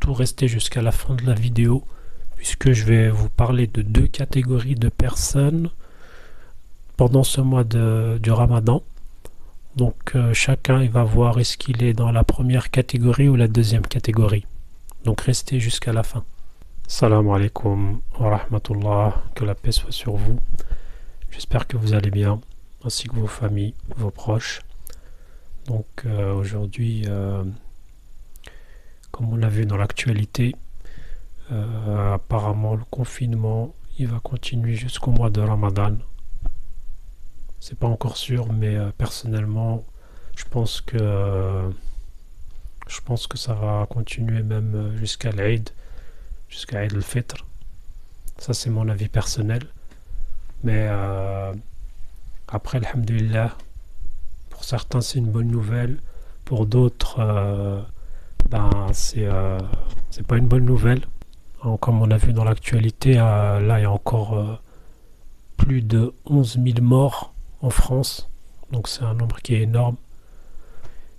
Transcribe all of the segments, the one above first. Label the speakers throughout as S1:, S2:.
S1: surtout rester jusqu'à la fin de la vidéo, puisque je vais vous parler de deux catégories de personnes pendant ce mois du Ramadan. Donc chacun il va voir est-ce qu'il est dans la première catégorie ou la deuxième catégorie. Donc restez jusqu'à la fin. Salam alaikum wa rahmatullah, que la paix soit sur vous. J'espère que vous allez bien, ainsi que vos familles, vos proches. Donc aujourd'hui, comme on l'a vu dans l'actualité, apparemment le confinement il va continuer jusqu'au mois de Ramadan. C'est pas encore sûr, mais personnellement je pense que ça va continuer même jusqu'à l'Aïd, jusqu'à Eid al-Fitr. Ça c'est mon avis personnel, mais après alhamdulillah, pour certains c'est une bonne nouvelle, pour d'autres c'est pas une bonne nouvelle. Comme on a vu dans l'actualité, là il y a encore plus de 11 000 morts en France, donc c'est un nombre qui est énorme.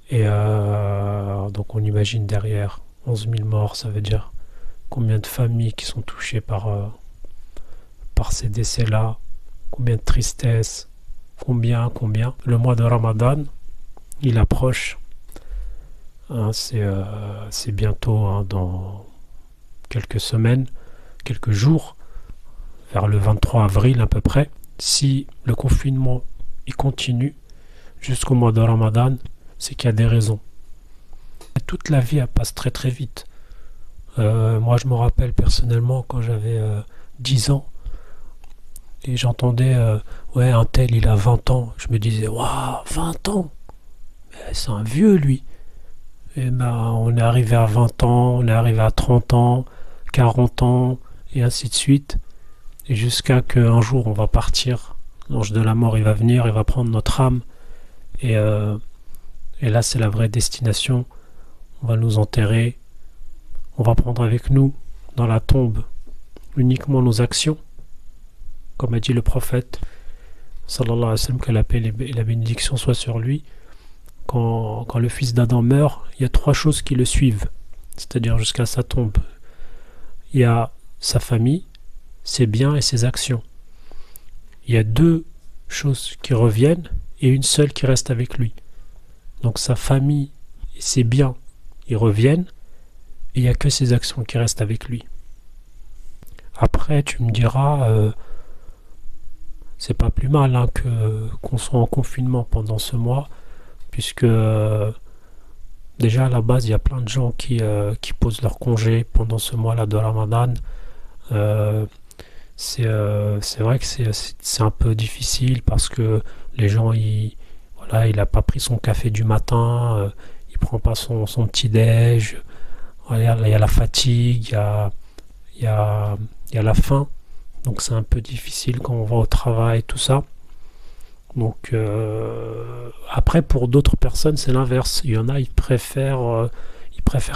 S1: Et donc on imagine derrière 11 000 morts, ça veut dire combien de familles qui sont touchées par ces décès-là, combien de tristesse, combien. Le mois de Ramadan, il approche, hein, c'est bientôt, hein, dans quelques semaines, quelques jours, vers le 23 avril à peu près. Si le confinement il continue jusqu'au mois de Ramadan, c'est qu'il y a des raisons. Toute la vie elle passe très très vite. Moi je me rappelle personnellement quand j'avais 10 ans et j'entendais ouais un tel il a 20 ans, je me disais waouh 20 ans, mais c'est un vieux lui. Et on est arrivé à 20 ans, on est arrivé à 30 ans, 40 ans et ainsi de suite, et jusqu'à qu'un jour on va partir, l'ange de la mort il va venir, il va prendre notre âme et là c'est la vraie destination. On va nous enterrer, on va prendre avec nous dans la tombe uniquement nos actions, comme a dit le prophète sallallahu alayhi wa sallam, que la paix et la bénédiction soient sur lui. Quand le fils d'Adam meurt, il y a trois choses qui le suivent, c'est-à-dire jusqu'à sa tombe. Il y a sa famille, ses biens et ses actions. Il y a deux choses qui reviennent et une seule qui reste avec lui. Donc sa famille et ses biens, ils reviennent, et il n'y a que ses actions qui restent avec lui. Après, tu me diras, c'est pas plus mal, hein, qu'on soit en confinement pendant ce mois, puisque déjà à la base, il y a plein de gens qui posent leur congé pendant ce mois-là de Ramadan. C'est vrai que c'est un peu difficile parce que les gens, il n'a pas pris son café du matin, il prend pas son petit déj, voilà, il y a la fatigue, il y a la faim, donc c'est un peu difficile quand on va au travail, tout ça. Donc après pour d'autres personnes c'est l'inverse, il y en a ils préfèrent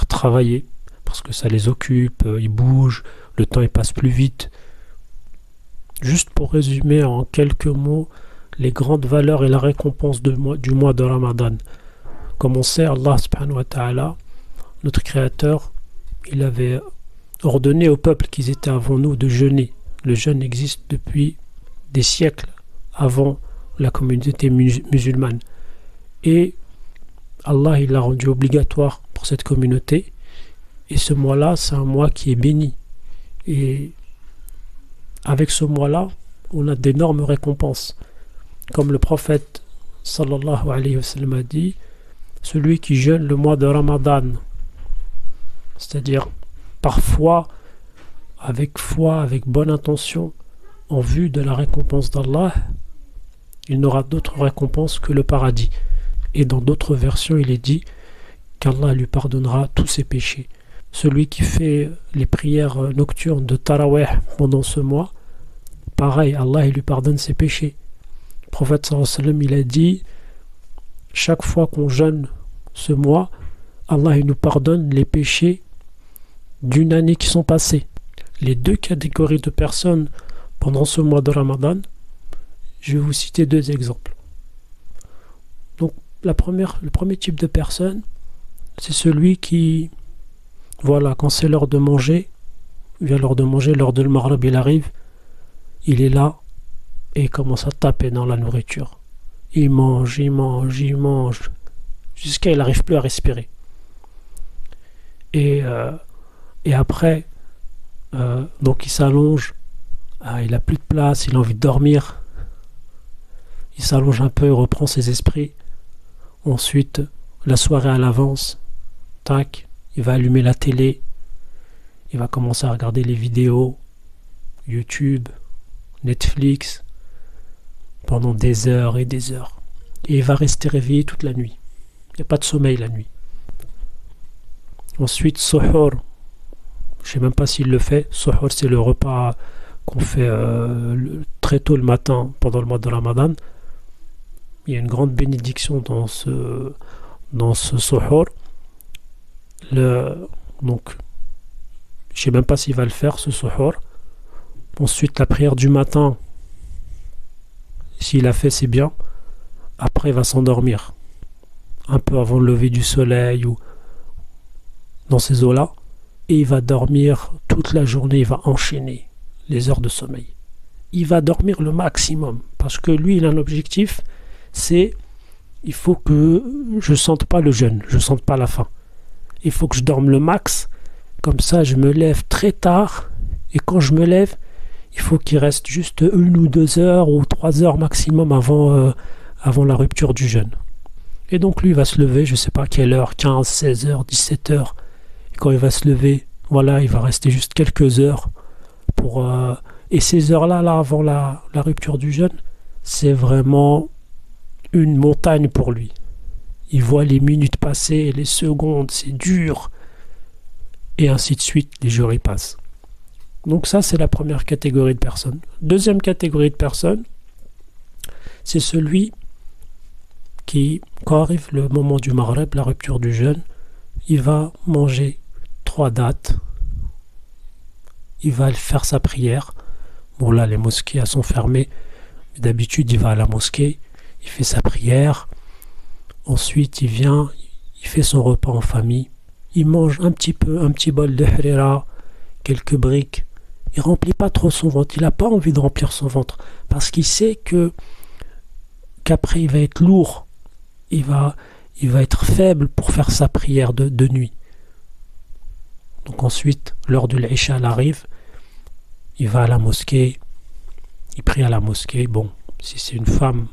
S1: travailler parce que ça les occupe, ils bougent, le temps il passe plus vite. Juste pour résumer en quelques mots les grandes valeurs et la récompense du mois de Ramadan. Comme on sait, Allah subhanahu wa ta'ala, notre créateur, il avait ordonné au peuple qui étaient avant nous de jeûner. Le jeûne existe depuis des siècles avant la communauté musulmane. Et Allah, il l'a rendu obligatoire pour cette communauté. Et ce mois-là, c'est un mois qui est béni. Et avec ce mois-là, on a d'énormes récompenses. Comme le prophète sallallahu alayhi wa sallam a dit, celui qui jeûne le mois de Ramadan, c'est-à-dire parfois avec foi, avec bonne intention, en vue de la récompense d'Allah, il n'aura d'autre récompense que le paradis. Et dans d'autres versions, il est dit qu'Allah lui pardonnera tous ses péchés. Celui qui fait les prières nocturnes de Tarawih pendant ce mois, pareil, Allah il lui pardonne ses péchés. Le prophète sallallahu alayhi wa sallam, il a dit, chaque fois qu'on jeûne ce mois, Allah il nous pardonne les péchés d'une année qui sont passées. Les deux catégories de personnes pendant ce mois de Ramadan, je vais vous citer deux exemples. Donc le premier type de personne, c'est celui qui Voilà, quand c'est l'heure de manger, il vient l'heure de manger, l'heure de le Maghrib, il arrive, il est là et il commence à taper dans la nourriture. Il mange, il mange, il mange, jusqu'à il n'arrive plus à respirer. Et, euh, et après, donc il s'allonge, il n'a plus de place, il a envie de dormir, il s'allonge un peu, il reprend ses esprits. Ensuite, la soirée à l'avance, tac, il va allumer la télé, il va commencer à regarder les vidéos, YouTube, Netflix, pendant des heures et des heures. Et il va rester réveillé toute la nuit. Il n'y a pas de sommeil la nuit. Ensuite, Suhoor. Je ne sais même pas s'il le fait. Suhoor, c'est le repas qu'on fait très tôt le matin pendant le mois de Ramadan. Il y a une grande bénédiction dans ce Suhoor. Donc, je ne sais même pas s'il va le faire, ce Suhoor. Ensuite, la prière du matin. S'il a fait, c'est bien. Après, il va s'endormir. Un peu avant le lever du soleil ou dans ces eaux-là. Et il va dormir toute la journée. Il va enchaîner les heures de sommeil. Il va dormir le maximum. Parce que lui, il a un objectif. C'est, il faut que je ne sente pas le jeûne. Je ne sente pas la faim. Il faut que je dorme le max. Comme ça, je me lève très tard. Et quand je me lève, il faut qu'il reste juste 1 ou 2 heures ou 3 heures maximum avant la rupture du jeûne. Et donc lui, il va se lever, je ne sais pas à quelle heure, 15, 16 heures, 17 heures. Et quand il va se lever, voilà, il va rester juste quelques heures. Et ces heures-là, là, avant la rupture du jeûne, c'est vraiment une montagne pour lui. Il voit les minutes passer, les secondes, c'est dur. Et ainsi de suite, les jours y passent. Donc ça, c'est la première catégorie de personnes. Deuxième catégorie de personnes, c'est celui qui, quand arrive le moment du Maghrib, la rupture du jeûne, il va manger 3 dates. Il va faire sa prière. Bon là, les mosquées elles sont fermées. Mais d'habitude, il va à la mosquée, il fait sa prière. Ensuite, il vient, il fait son repas en famille. Il mange un petit bol de harira, quelques briques. Il remplit pas trop son ventre. Il n'a pas envie de remplir son ventre parce qu'il sait qu'après il va être lourd. Il va être faible pour faire sa prière de nuit. Donc ensuite, l'heure de l'Isha arrive. Il va à la mosquée. Il prie à la mosquée. Bon, si c'est une femme,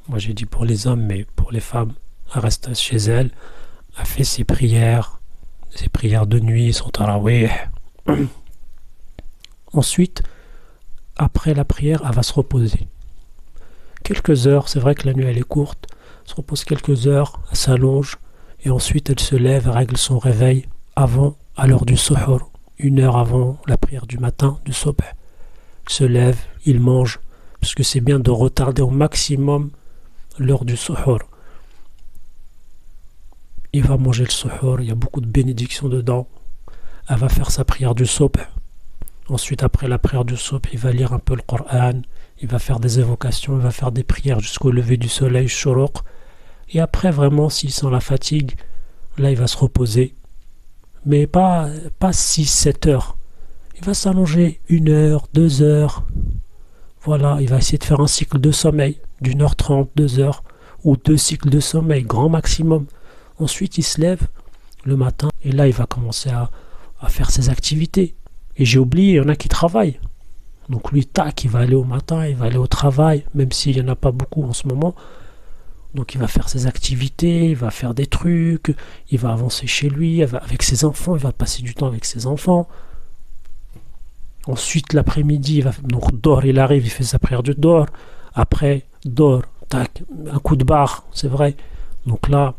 S1: moi j'ai dit pour les hommes, mais pour les femmes, elle reste chez elle. Elle fait ses prières de nuit, son tarawih. Ensuite, après la prière, elle va se reposer. Quelques heures, c'est vrai que la nuit elle est courte, elle se repose quelques heures, elle s'allonge, et ensuite elle se lève, elle règle son réveil à l'heure du suhoor, 1 heure avant la prière du matin, du subh. Il se lève, il mange, parce que c'est bien de retarder au maximum l'heure du suhoor. Il va manger le suhoor, il y a beaucoup de bénédictions dedans. Elle va faire sa prière du subh. Ensuite, après la prière du subh, il va lire un peu le Coran, il va faire des évocations, il va faire des prières jusqu'au lever du soleil, shuruq. Et après, vraiment, s'il sent la fatigue, là, il va se reposer. Mais pas 6-7 heures. Il va s'allonger 1 heure, 2 heures. Voilà, il va essayer de faire un cycle de sommeil d'1h30, 2 heures, ou 2 cycles de sommeil, grand maximum. Ensuite, il se lève le matin, et là, il va commencer à faire ses activités. Et j'ai oublié, il y en a qui travaillent. Donc lui, tac, il va aller au matin, il va aller au travail, même s'il n'y en a pas beaucoup en ce moment. Donc il va faire ses activités, il va faire des trucs, il va avancer chez lui, avec ses enfants, il va passer du temps avec ses enfants. Ensuite, l'après-midi, donc Dor, il arrive, il fait sa prière du Dor. Après, Dor, tac, un coup de barre, c'est vrai. Donc là,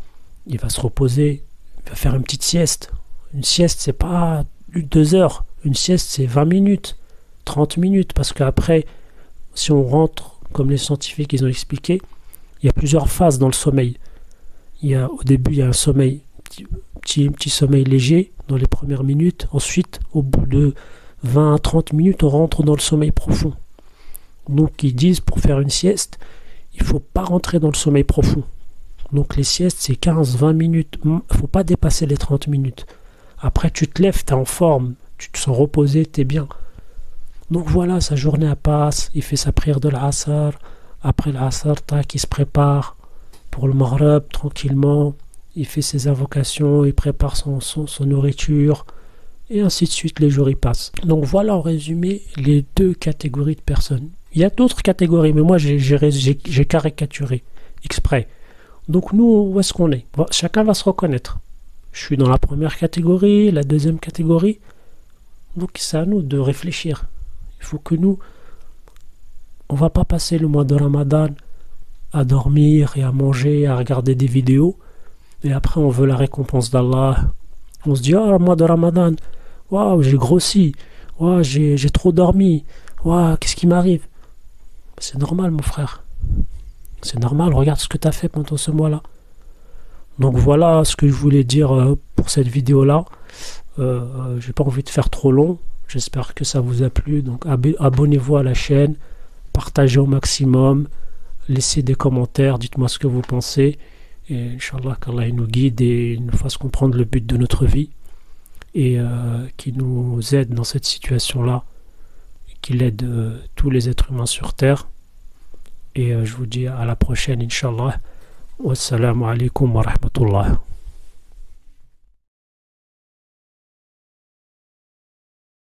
S1: il va se reposer, il va faire une petite sieste. Une sieste, c'est pas 2 heures. Une sieste, c'est 20 minutes, 30 minutes, parce qu'après, si on rentre, comme les scientifiques ils ont expliqué, il y a plusieurs phases dans le sommeil. Au début, il y a un sommeil, petit sommeil léger dans les premières minutes. Ensuite, au bout de 20 à 30 minutes, on rentre dans le sommeil profond. Donc, ils disent, pour faire une sieste, il ne faut pas rentrer dans le sommeil profond. Donc, les siestes, c'est 15-20 minutes. Il ne faut pas dépasser les 30 minutes. Après, tu te lèves, tu es en forme, tu te sens reposé, tu es bien. Donc voilà, sa journée elle passe, il fait sa prière de l'Asr. Après l'Asr, tac, il se prépare pour le Maghrib tranquillement. Il fait ses invocations, il prépare son nourriture, et ainsi de suite, les jours y passent. Donc voilà en résumé les deux catégories de personnes. Il y a d'autres catégories, mais moi j'ai caricaturé exprès. Donc nous, où est-ce qu'on est? Bon, chacun va se reconnaître. Je suis dans la première catégorie, la deuxième catégorie. Donc c'est à nous de réfléchir. Il faut que nous, on va pas passer le mois de Ramadan à dormir et à manger, à regarder des vidéos. Et après on veut la récompense d'Allah. On se dit, oh, le mois de Ramadan, waouh, j'ai grossi, waouh, j'ai trop dormi, waouh, qu'est-ce qui m'arrive? C'est normal, mon frère. C'est normal, regarde ce que tu as fait pendant ce mois-là. Donc voilà ce que je voulais dire pour cette vidéo-là. J'ai pas envie de faire trop long. J'espère que ça vous a plu. Donc abonnez-vous à la chaîne, partagez au maximum, laissez des commentaires, dites-moi ce que vous pensez. Et Inch'Allah qu'Allah nous guide et nous fasse comprendre le but de notre vie. Et qui nous aide dans cette situation-là, qu'il aide tous les êtres humains sur Terre. Et je vous dis à la prochaine, Inch'Allah. Wassalamu alaikum wa rahmatullah.